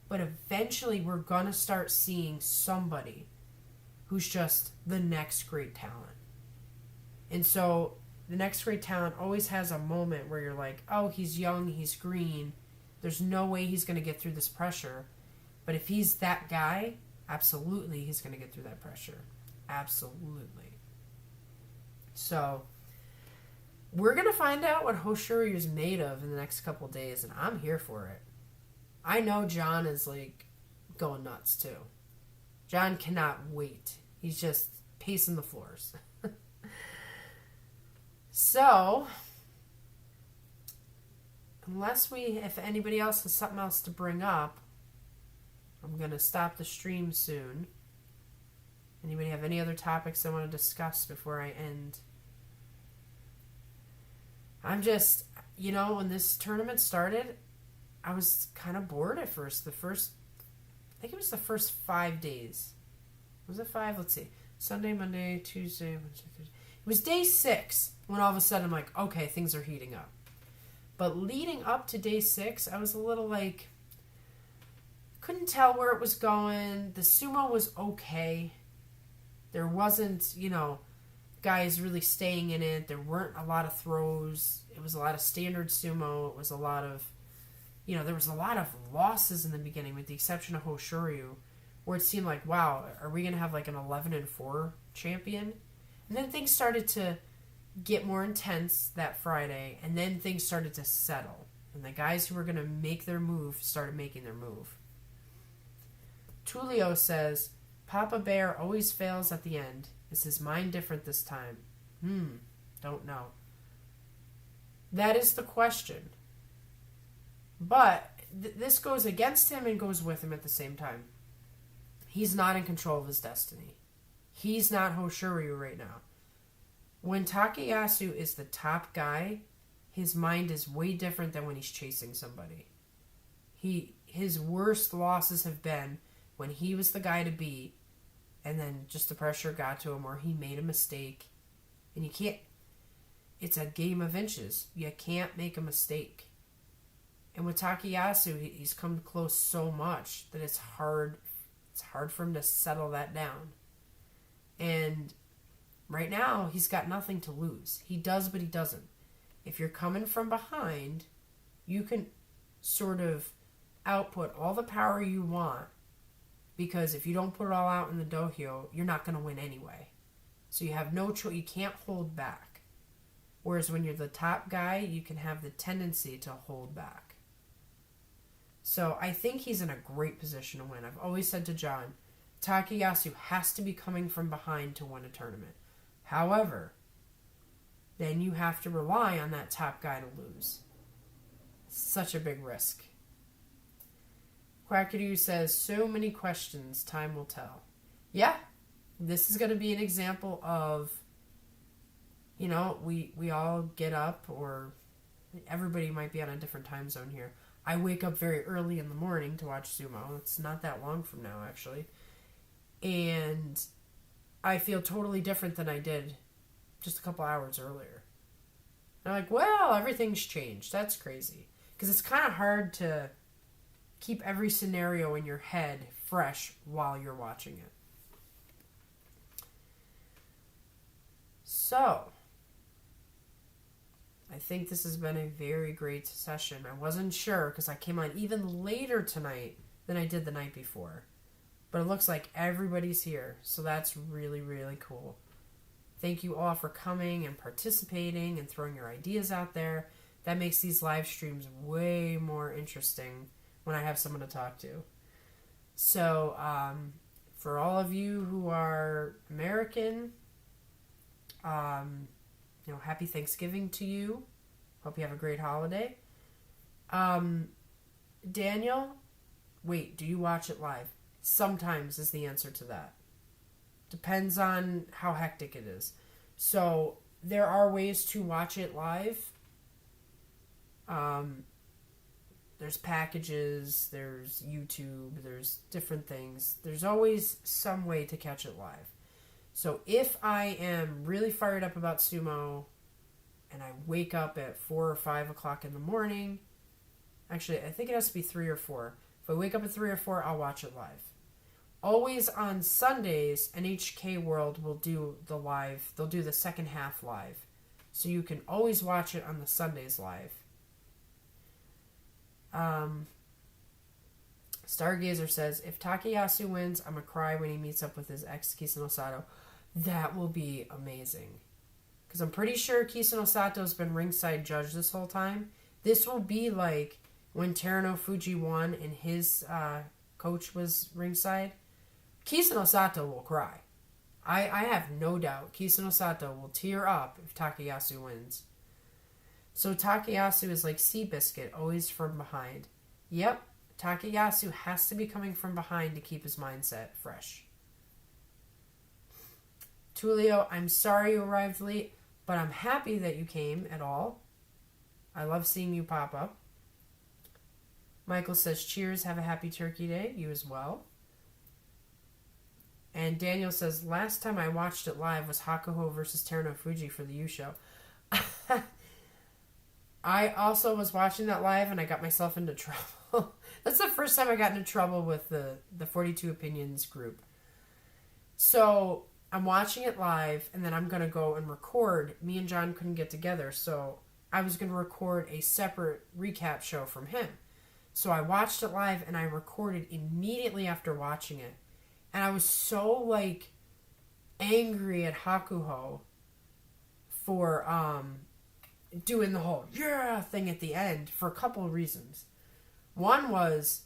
[SPEAKER 1] but eventually we're going to start seeing somebody who's just the next great talent. And so the next great talent always has a moment where you're like, oh, he's young, he's green, there's no way he's going to get through this pressure. But if he's that guy, absolutely he's going to get through that pressure. Absolutely. So we're going to find out what Hoshoryu is made of in the next couple days, and I'm here for it. I know John is going nuts too. John cannot wait. He's just pacing the floors. So, if anybody else has something else to bring up, I'm going to stop the stream soon Anybody have any other topics I want to discuss before I end? I'm just, when this tournament started, I was kind of bored at first. I think it was the first 5 days. Was it 5? Let's see. Sunday, Monday, Tuesday, Wednesday, Thursday. It was day 6 when all of a sudden I'm like, okay, things are heating up. But leading up to day 6, I was a little like, couldn't tell where it was going. The sumo was okay. There wasn't, guys really staying in it. There weren't a lot of throws. It was a lot of standard sumo. It was a lot of, there was a lot of losses in the beginning with the exception of Hoshoryu, where it seemed like, wow, are we going to have like an 11-4 champion? And then things started to get more intense that Friday, and then things started to settle. And the guys who were going to make their move started making their move. Tulio says, Papa Bear always fails at the end. Is his mind different this time? Don't know. That is the question. But this goes against him and goes with him at the same time. He's not in control of his destiny. He's not Hoshoryu right now. When Takayasu is the top guy, his mind is way different than when he's chasing somebody. His worst losses have been when he was the guy to beat, and then just the pressure got to him or he made a mistake. And you can't... It's a game of inches. You can't make a mistake. And with Takayasu, he's come close so much that it's hard for him to settle that down. And right now, he's got nothing to lose. He does, but he doesn't. If you're coming from behind, you can sort of output all the power you want, because if you don't put it all out in the dohyo, you're not going to win anyway. So you have no choice. You can't hold back. Whereas when you're the top guy, you can have the tendency to hold back. So I think he's in a great position to win. I've always said to John, Takayasu has to be coming from behind to win a tournament. However, then you have to rely on that top guy to lose. Such a big risk. Quackadoo says, so many questions, time will tell. Yeah, this is going to be an example of, we all get up, or everybody might be on a different time zone here. I wake up very early in the morning to watch sumo. It's not that long from now, actually. And I feel totally different than I did just a couple hours earlier. And I'm like, well, everything's changed. That's crazy. Because it's kind of hard to keep every scenario in your head fresh while you're watching it. So, I think this has been a very great session. I wasn't sure because I came on even later tonight than I did the night before. But it looks like everybody's here, so that's really, really cool. Thank you all for coming and participating and throwing your ideas out there. That makes these live streams way more interesting when I have someone to talk to. So, for all of you who are American, happy Thanksgiving to you. Hope you have a great holiday. Daniel, wait, do you watch it live? Sometimes is the answer to that. Depends on how hectic it is. So, there are ways to watch it live. There's packages, there's YouTube, there's different things. There's always some way to catch it live. So if I am really fired up about sumo and I wake up at 4 or 5 o'clock in the morning, actually I think it has to be 3 or 4. If I wake up at 3 or 4, I'll watch it live. Always on Sundays, NHK World will do the live, they'll do the second half live. So you can always watch it on the Sundays live. Stargazer says, if Takayasu wins, I'm gonna cry when he meets up with his ex Kisano Sato. That will be amazing. Because I'm pretty sure Kisano Sato's been ringside judge this whole time. This will be like when Terano Fuji won and his coach was ringside. Kisano Sato will cry. I have no doubt Kisano Sato will tear up if Takayasu wins. So Takayasu is like Seabiscuit, always from behind. Yep, Takayasu has to be coming from behind to keep his mindset fresh. Tulio, I'm sorry you arrived late, but I'm happy that you came at all. I love seeing you pop up. Michael says, cheers, have a happy Turkey Day. You as well. And Daniel says, last time I watched it live was Hakuho versus Teruno Fuji for the U Show. I also was watching that live and I got myself into trouble. That's the first time I got into trouble with the 42 Opinions group. So I'm watching it live and then I'm going to go and record. Me and John couldn't get together, so I was going to record a separate recap show from him. So I watched it live and I recorded immediately after watching it. And I was so, like, angry at Hakuho for doing the whole yeah thing at the end for a couple of reasons. One was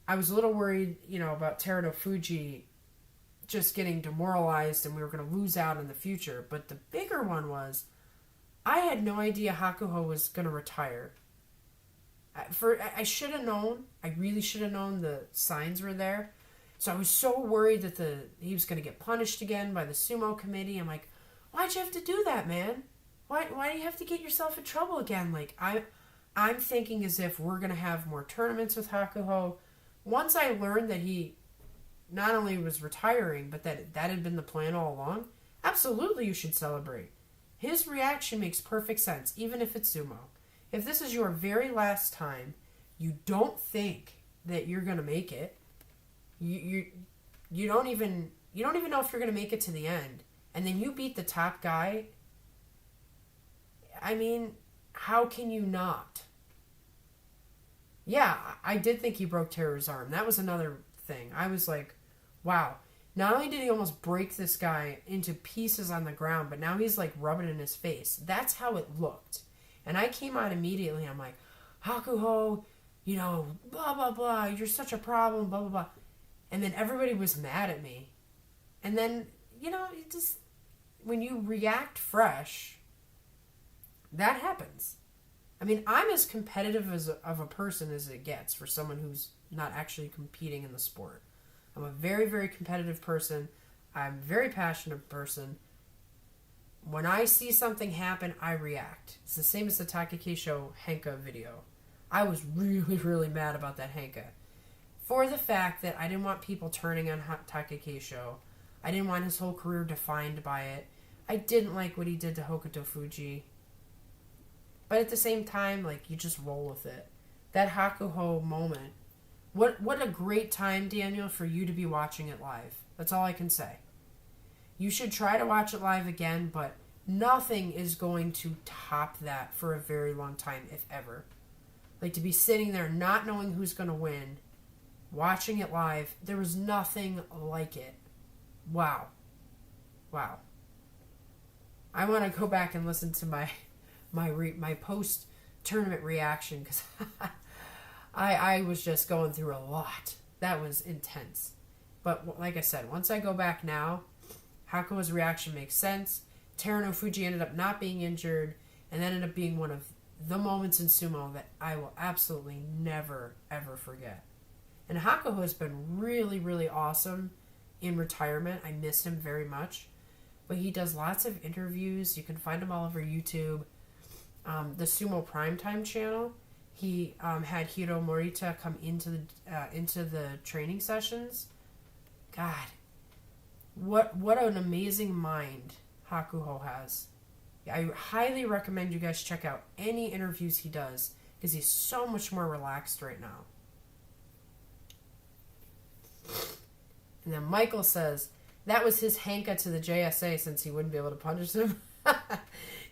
[SPEAKER 1] I was a little worried, about Teruno Fuji just getting demoralized and we were going to lose out in the future. But the bigger one was I had no idea Hakuho was going to retire. I should have known. I really should have known the signs were there. So I was so worried that he was going to get punished again by the Sumo committee. I'm like, why'd you have to do that, man? Why do you have to get yourself in trouble again? Like, I'm thinking as if we're going to have more tournaments with Hakuho. Once I learned that he not only was retiring, but that had been the plan all along, absolutely you should celebrate. His reaction makes perfect sense, even if it's Sumo. If this is your very last time, you don't think that you're going to make it. You don't even know if you're going to make it to the end, and then you beat the top guy. I mean, how can you not? Yeah, I did think he broke Teru's arm. That was another thing. I was like, wow. Not only did he almost break this guy into pieces on the ground, but now he's like rubbing in his face. That's how it looked. And I came out immediately. I'm like, Hakuho, blah, blah, blah. You're such a problem, blah, blah, blah. And then everybody was mad at me. And then, it just, when you react fresh, that happens. I mean, I'm as competitive of a person as it gets for someone who's not actually competing in the sport. I'm a very, very competitive person. I'm a very passionate person. When I see something happen, I react. It's the same as the Takayasu Henka video. I was really, really mad about that Henka. For the fact that I didn't want people turning on Takayasu. I didn't want his whole career defined by it. I didn't like what he did to Hokuto Fuji. But at the same time, you just roll with it. That Hakuho moment. What a great time, Daniel, for you to be watching it live. That's all I can say. You should try to watch it live again, but nothing is going to top that for a very long time, if ever. To be sitting there not knowing who's going to win, watching it live, there was nothing like it. Wow. I want to go back and listen to my post-tournament reaction, because I was just going through a lot. That was intense. But like I said, once I go back now, Hakuho's reaction makes sense. Teruno Fuji ended up not being injured, and that ended up being one of the moments in sumo that I will absolutely never, ever forget. And Hakuho has been really, really awesome in retirement. I miss him very much. But he does lots of interviews. You can find him all over YouTube. The Sumo Primetime channel, he had Hiro Morita come into the training sessions. God, what an amazing mind Hakuho has. I highly recommend you guys check out any interviews he does, because he's so much more relaxed right now. And then Michael says, that was his Henka to the JSA since he wouldn't be able to punish him.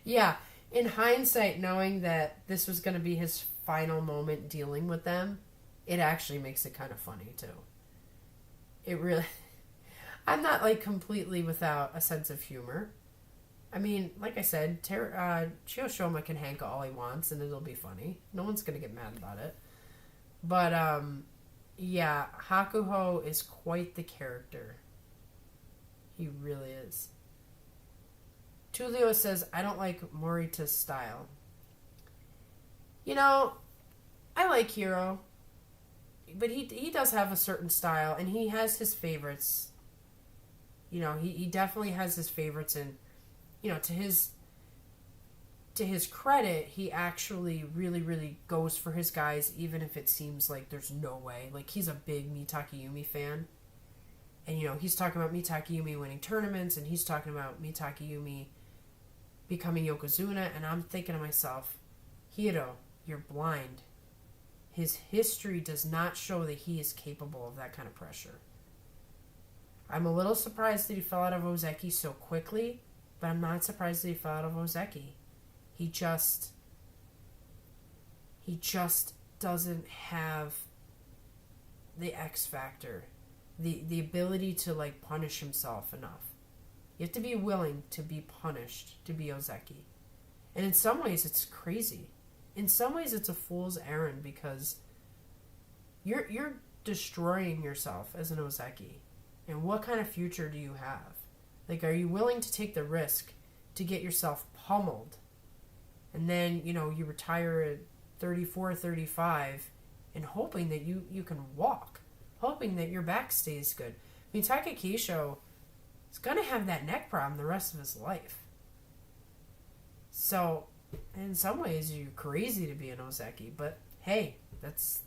[SPEAKER 1] Yeah, in hindsight, knowing that this was going to be his final moment dealing with them, it actually makes it kind of funny, too. It really... I'm not, completely without a sense of humor. I mean, like I said, Chiyoshima can Henka all he wants, and it'll be funny. No one's going to get mad about it. But, yeah, Hakuho is quite the character. He really is. Tulio says, I don't like Morita's style. I like Hiro. But he does have a certain style, and he has his favorites. You know, he definitely has his favorites, and, you know, to his credit, he actually really, really goes for his guys, even if it seems like there's no way. Like, he's a big Mitakayumi fan. And, you know, he's talking about Mitakayumi winning tournaments, and he's talking about Mitakayumi becoming Yokozuna, and I'm thinking to myself, Hiro, you're blind. His history does not show that he is capable of that kind of pressure. I'm a little surprised that he fell out of Ozeki so quickly, but I'm not surprised that he fell out of Ozeki. He just doesn't have the X factor, the ability to, like, punish himself enough. You have to be willing to be punished to be Ozeki. And in some ways it's crazy. In some ways it's a fool's errand, because you're destroying yourself as an Ozeki. And what kind of future do you have? Like, are you willing to take the risk to get yourself pummeled? And then, you know, you retire at 34, 35 and hoping that you can walk. Hoping that your back stays good. I mean, Takakeisho is going to have that neck problem the rest of his life. So, in some ways, you're crazy to be an Ozeki. But, hey, that's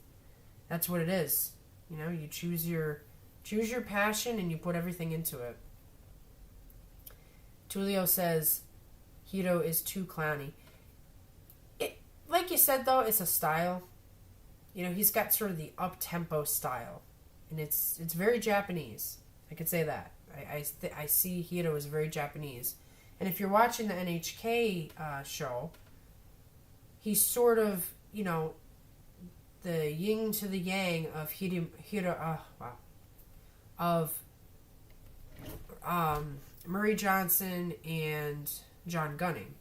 [SPEAKER 1] what it is. You know, you choose your passion and you put everything into it. Tulio says, Hiro is too clowny. Like you said, though, it's a style. You know, he's got sort of the up-tempo style. And it's very Japanese. I could say that. I see Hiro as very Japanese. And if you're watching the NHK show, he's sort of, you know, the yin to the yang of Murray Johnson and John Gunning.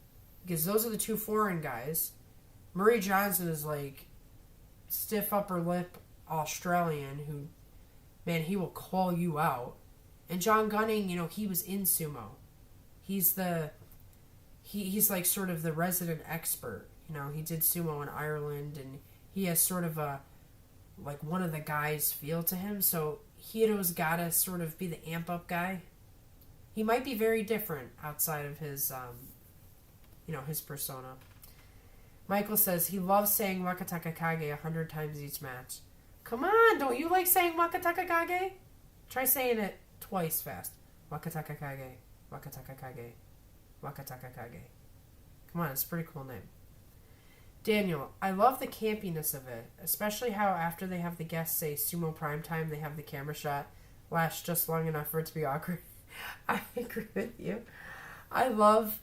[SPEAKER 1] Because those are the two foreign guys. Murray Johnson is like stiff upper lip Australian who, man, he will call you out. And John Gunning, you know, he was in sumo. He's like sort of the resident expert. You know, he did sumo in Ireland, and he has sort of a, like, one of the guys feel to him. So Hiro's gotta sort of be the amp up guy. He might be very different outside of his, you know, his persona. Michael says he loves saying Wakataka Kage 100 times each match. Come on, don't you like saying Wakataka Kage? Try saying it twice fast. Wakataka Kage, Wakataka Kage, Wakataka Kage. Come on, it's a pretty cool name. Daniel, I love the campiness of it, especially how after they have the guests say Sumo Primetime, they have the camera shot last just long enough for it to be awkward. I agree with you. I love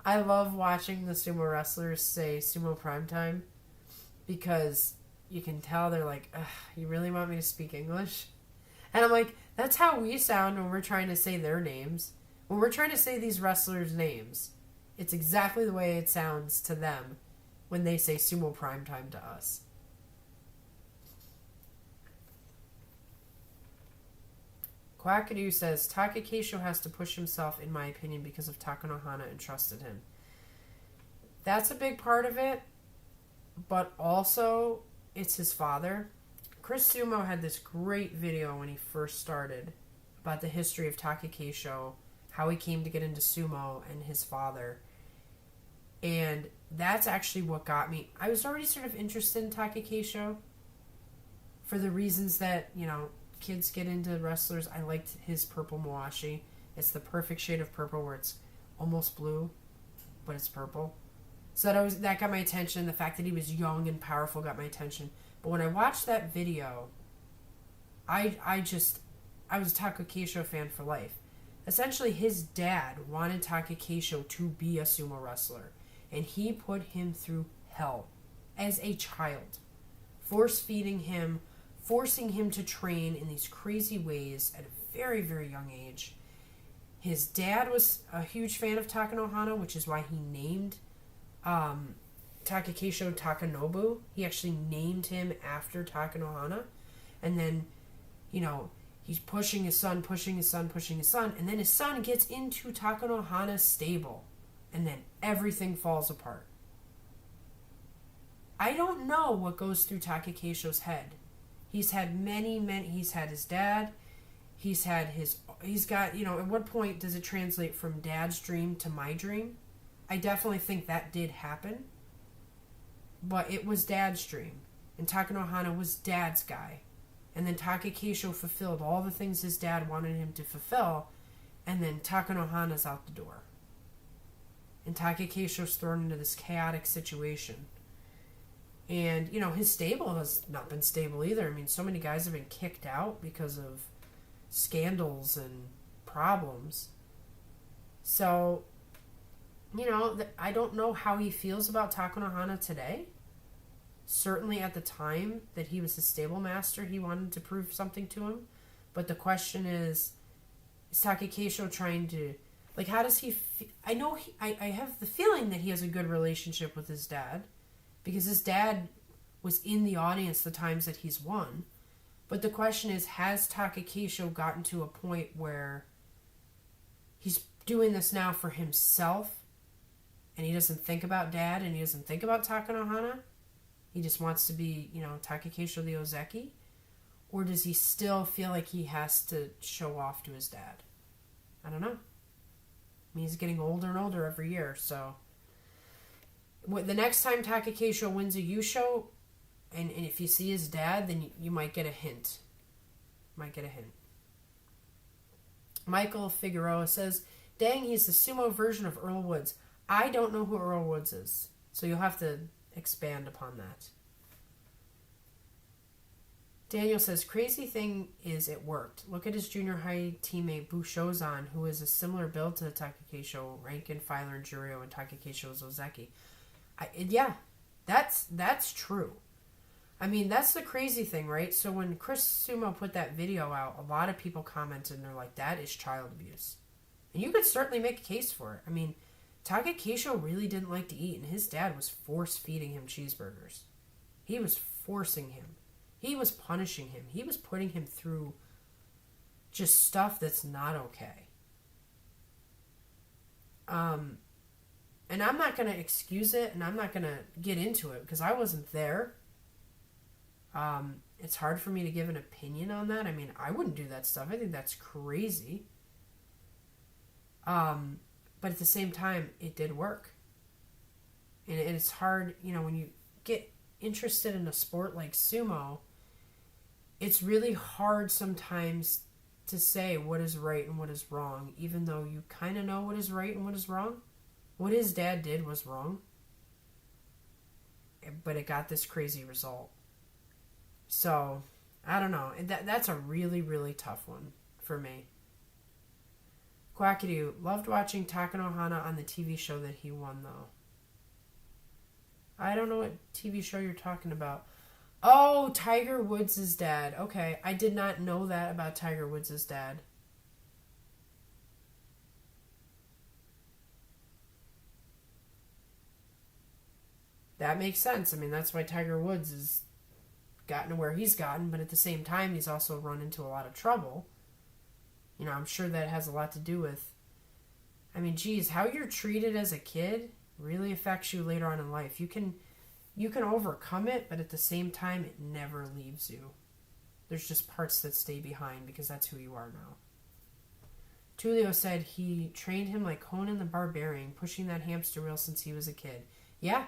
[SPEAKER 1] watching the sumo wrestlers say Sumo Primetime, because you can tell they're like, ugh, you really want me to speak English? And I'm like, that's how we sound when we're trying to say their names. When we're trying to say these wrestlers' names, it's exactly the way it sounds to them when they say Sumo Primetime to us. Quackadoo says, Takakeisho has to push himself, in my opinion, because of Takanohana entrusted him. That's a big part of it, but also it's his father. Chris Sumo had this great video when he first started about the history of Takakeisho, how he came to get into sumo, and his father. And that's actually what got me. I was already sort of interested in Takakeisho for the reasons that, you know, kids get into wrestlers. I liked his purple mawashi. It's the perfect shade of purple where it's almost blue, but it's purple. So that got my attention. The fact that he was young and powerful got my attention. But when I watched that video, I was a Takakeisho fan for life. Essentially, his dad wanted Takakeisho to be a sumo wrestler, and he put him through hell as a child, force-feeding him, forcing him to train in these crazy ways at a very, very young age. His dad was a huge fan of Takanohana, which is why he named Takakeisho Takanobu. He actually named him after Takanohana. And then, you know, he's pushing his son, and then his son gets into Takanohana's stable, and then everything falls apart. I don't know what goes through Takakeisho's head. He's had he's had his dad, he's had he's got, at what point does it translate from dad's dream to my dream? I definitely think that did happen. But it was dad's dream. And Takanohana was dad's guy. And then Takakeisho fulfilled all the things his dad wanted him to fulfill. And then Takanohana's out the door. And Takakeisho's thrown into this chaotic situation. And, his stable has not been stable either. I mean, so many guys have been kicked out because of scandals and problems. So, I don't know how he feels about Takanohana today. Certainly at the time that he was the stable master, he wanted to prove something to him. But the question is Takakeisho trying to... how does he... I know I have the feeling that he has a good relationship with his dad. Because his dad was in the audience the times that he's won. But the question is, has Takakeisho gotten to a point where he's doing this now for himself and he doesn't think about dad and he doesn't think about Takanohana? He just wants to be, Takakeisho the Ozeki? Or does he still feel like he has to show off to his dad? I don't know. I mean, he's getting older and older every year, so... The next time Takakeisho wins a Yusho, and if you see his dad, then you might get a hint. Michael Figueroa says, dang, he's the sumo version of Earl Woods. I don't know who Earl Woods is, so you'll have to expand upon that. Daniel says, crazy thing is it worked. Look at his junior high teammate Bushozan, who is a similar build to Takakeisho, rank and filer in Juryo, and Takakeisho's Ozeki. Yeah, that's true. I mean, that's the crazy thing, right? So when Chris Sumo put that video out, a lot of people commented and they're like, that is child abuse. And you could certainly make a case for it. I mean, Takakeisho really didn't like to eat, and his dad was force-feeding him cheeseburgers. He was forcing him. He was punishing him. He was putting him through just stuff that's not okay. And I'm not going to excuse it, and I'm not going to get into it, because I wasn't there. It's hard for me to give an opinion on that. I mean, I wouldn't do that stuff. I think that's crazy. But at the same time, it did work. And it's hard, when you get interested in a sport like sumo, it's really hard sometimes to say what is right and what is wrong, even though you kind of know what is right and what is wrong. What his dad did was wrong, but it got this crazy result. So, I don't know. And that's a really, really tough one for me. Quackadoo, loved watching Takanohana on the TV show that he won, though. I don't know what TV show you're talking about. Oh, Tiger Woods' dad. Okay, I did not know that about Tiger Woods' dad. That makes sense. I mean, that's why Tiger Woods has gotten to where he's gotten, but at the same time, he's also run into a lot of trouble. I'm sure that has a lot to do with... I mean, geez, how you're treated as a kid really affects you later on in life. You can overcome it, but at the same time, it never leaves you. There's just parts that stay behind because that's who you are now. Tulio said he trained him like Conan the Barbarian, pushing that hamster wheel since he was a kid. Yeah,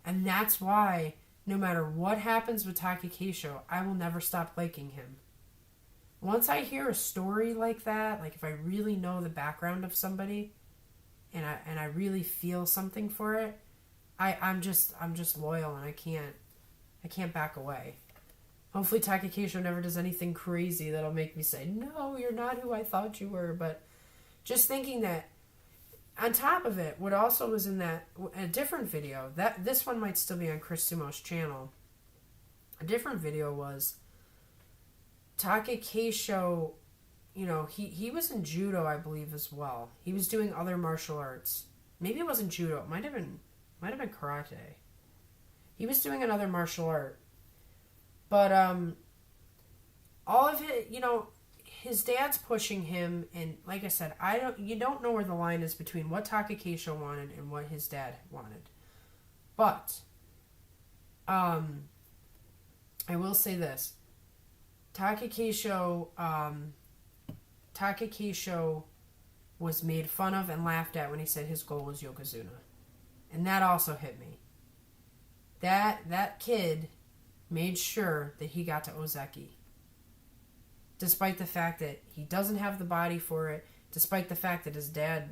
[SPEAKER 1] and that's why no matter what happens with Takakeisho, I will never stop liking him. Once I hear a story like that, like if I really know the background of somebody and I really feel something for it, I'm just loyal and I can't back away. Hopefully Takakeisho never does anything crazy that'll make me say, no, you're not who I thought you were. But just thinking that, on top of it, what also was in that, a different video, that this one might still be on Chris Sumo's channel. A different video was Takakeisho, he was in judo, I believe, as well. He was doing other martial arts. Maybe it wasn't judo. It might have been karate. He was doing another martial art. But all of it, his dad's pushing him, and like I said, you don't know where the line is between what Takakeisho wanted and what his dad wanted. But I will say this. Takakeisho Takakeisho was made fun of and laughed at when he said his goal was Yokozuna. And that also hit me. That kid made sure that he got to Ozeki. Despite the fact that he doesn't have the body for it, despite the fact that his dad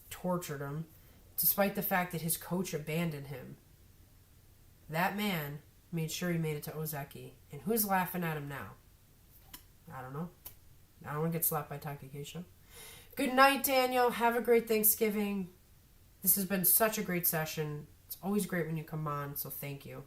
[SPEAKER 1] tortured him, despite the fact that his coach abandoned him. That man made sure he made it to Ozeki. And who's laughing at him now? I don't know. I don't want to get slapped by Takakeisho. Good night, Daniel. Have a great Thanksgiving. This has been such a great session. It's always great when you come on, so thank you.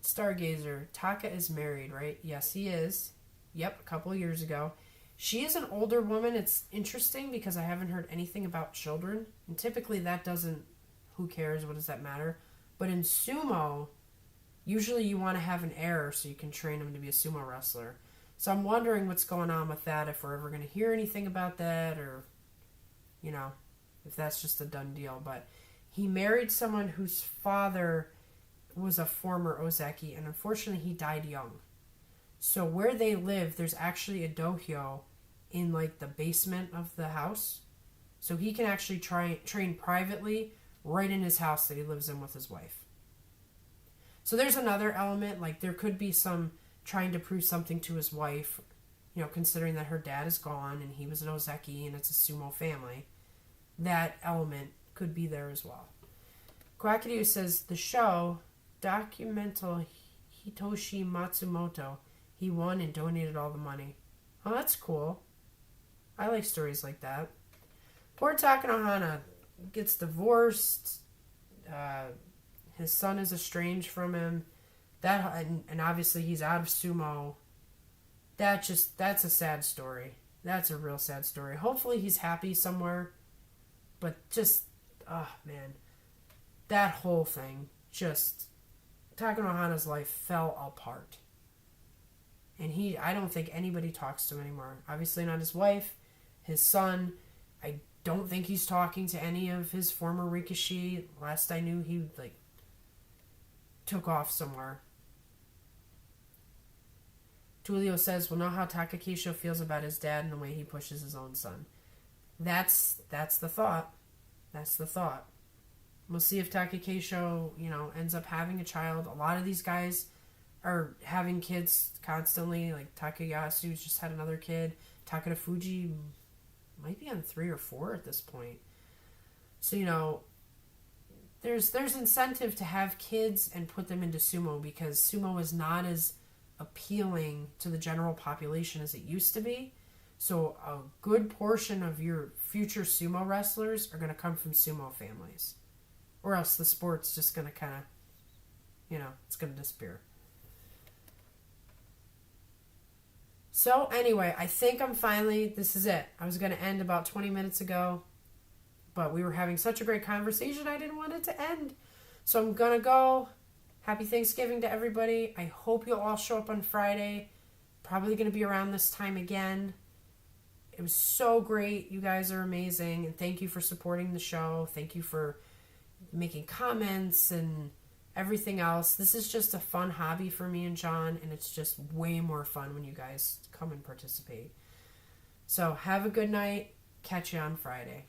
[SPEAKER 1] Stargazer. Taka is married, right? Yes, he is. Yep, a couple of years ago. She is an older woman. It's interesting because I haven't heard anything about children. And typically that doesn't... Who cares? What does that matter? But in sumo, usually you want to have an heir so you can train him to be a sumo wrestler. So I'm wondering what's going on with that, if we're ever going to hear anything about that, or, you know, if that's just a done deal. But he married someone whose father was a former Ozeki, and unfortunately he died young. So where they live, there's actually a dohyo in, like, the basement of the house. So he can actually train privately right in his house that he lives in with his wife. So there's another element, like there could be some trying to prove something to his wife, you know, considering that her dad is gone and he was an Ozeki and it's a sumo family. That element could be there as well. Kwakiryu says, the show, documental Hitoshi Matsumoto, he won and donated all the money. Oh, that's cool. I like stories like that. Poor Takanohana gets divorced. His son is estranged from him. And obviously he's out of sumo. That's a sad story. That's a real sad story. Hopefully he's happy somewhere. But just, oh man. That whole thing, just, Takanohana's life fell apart. And I don't think anybody talks to him anymore. Obviously not his wife, his son. I don't think he's talking to any of his former Rikishi. Last I knew, he, like, took off somewhere. Tulio says, we'll know how Takakeisho feels about his dad and the way he pushes his own son. That's the thought. That's the thought. We'll see if Takakeisho, you know, ends up having a child. A lot of these guys are having kids constantly. Like Takayasu just had another kid. Takada Fuji might be on 3 or 4 at this point. So, you know, there's incentive to have kids and put them into sumo, because sumo is not as appealing to the general population as it used to be. So a good portion of your future sumo wrestlers are going to come from sumo families. Or else the sport's just going to kind of, you know, it's going to disappear. So anyway, I think this is it. I was going to end about 20 minutes ago, but we were having such a great conversation, I didn't want it to end. So I'm going to go. Happy Thanksgiving to everybody. I hope you'll all show up on Friday. Probably going to be around this time again. It was so great. You guys are amazing. And thank you for supporting the show. Thank you for making comments and everything else. This is just a fun hobby for me and John, and it's just way more fun when you guys come and participate. So have a good night. Catch you on Friday.